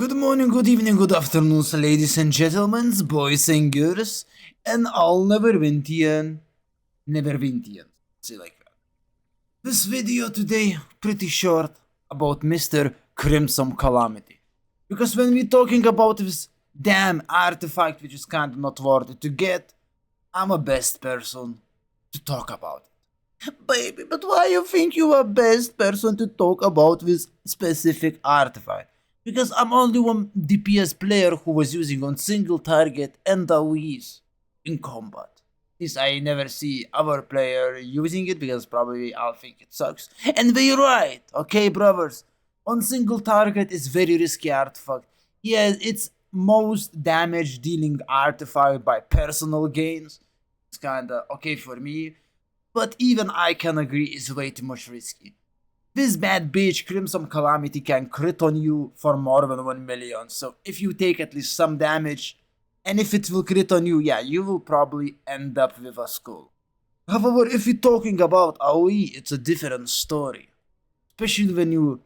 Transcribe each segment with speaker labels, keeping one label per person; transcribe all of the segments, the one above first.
Speaker 1: Good morning, good evening, good afternoon, ladies and gentlemen, boys and girls, and all Neverwintian, say like that. This video today pretty short about Mr. Crimsom Calamity. Because when we're talking about this damn artifact which is kinda not worth it to get, I'm a best person to talk about it. Baby, but why you think you are best person to talk about this specific artifact? Because I'm only one DPS player who was using on single target and AoEs in combat. This I never see other player using it because probably I'll think it sucks. And they're right, okay brothers? On single target is very risky artifact. Yeah, it's most damage dealing artifact by personal gains. It's kinda okay for me. But even I can agree it's way too much risky. This bad bitch Crimsom Calamity can crit on you for more than 1 million, so if you take at least some damage, and if it will crit on you, yeah, you will probably end up with a skull. However, if you're talking about AoE, it's a different story. Especially when you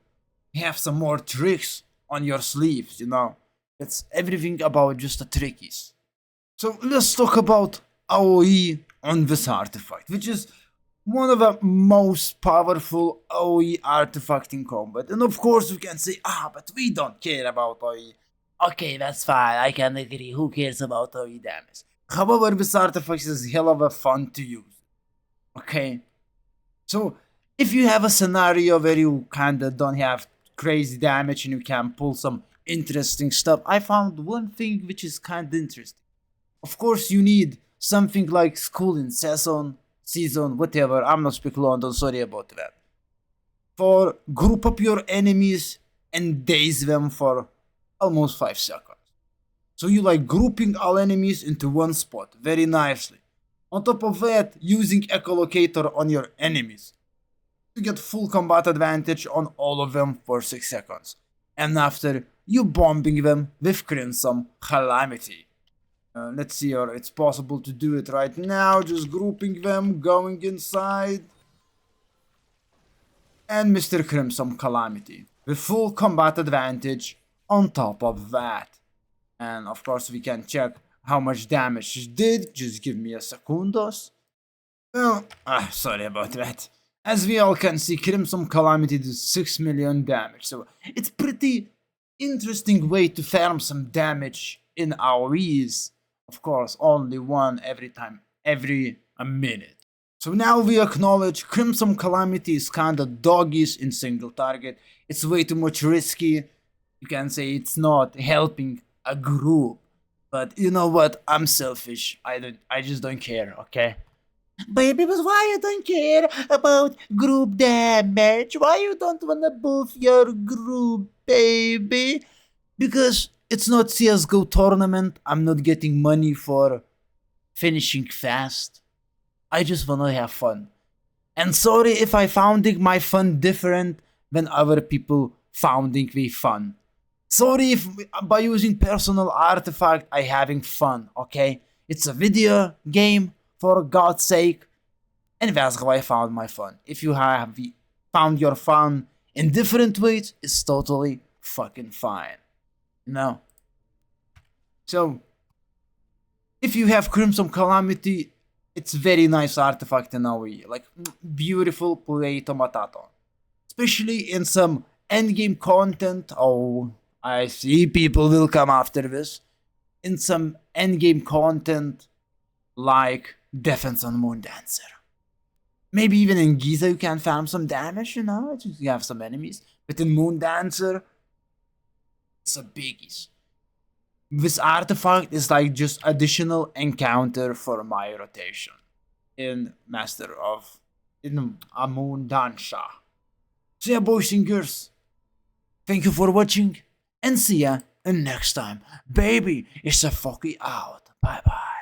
Speaker 1: have some more tricks on your sleeves, you know. It's everything about just the trickies. So let's talk about AoE on this artifact, which is one of the most powerful AoE artifact in combat. And of course you can say, but we don't care about AoE. Okay, that's fine, I can agree, who cares about AoE damage? However, this artifact is hell of a fun to use. Okay? So, if you have a scenario where you kinda don't have crazy damage and you can pull some interesting stuff, I found one thing which is kinda interesting. Of course you need something like School in season, whatever, I'm not speaking London, sorry about that. For group up your enemies and daze them for almost 5 seconds. So you like grouping all enemies into one spot very nicely. On top of that, using echolocator on your enemies to get full combat advantage on all of them for 6 seconds. And after, you bombing them with Crimsom Calamity. Let's see, or it's possible to do it right now, just grouping them, going inside. And Mr. Crimsom Calamity, with full combat advantage on top of that. And of course we can check how much damage it did, just give me a secundos. Well, sorry about that. As we all can see, Crimsom Calamity does 6 million damage, so it's pretty interesting way to farm some damage in AoEs. Of course, only one every minute. So now we acknowledge Crimsom Calamity is kinda doggish in single target. It's way too much risky. You can say it's not helping a group. But you know what? I'm selfish. I just don't care, okay? Baby, but why you don't care about group damage? Why you don't wanna buff your group, baby? Because it's not CSGO tournament, I'm not getting money for finishing fast. I just wanna have fun. And sorry if I founding my fun different than other people founding the fun. Sorry if by using personal artifact I having fun, okay? It's a video game, for God's sake. And that's how I found my fun. If you have found your fun in different ways, it's totally fucking fine. You know? So, if you have Crimsom Calamity, it's very nice artifact in AoE, like beautiful play tomatato. Especially in some endgame content, oh, I see people will come after this. In some endgame content, like Defense on Moondancer. Maybe even in Giza you can farm some damage, you know, you have some enemies. But in Moondancer, it's a biggies. This artifact is like just additional encounter for my rotation in Moondancer. So yeah, boys and girls, thank you for watching and see ya next time. Baby, it's a fucking out. Bye bye.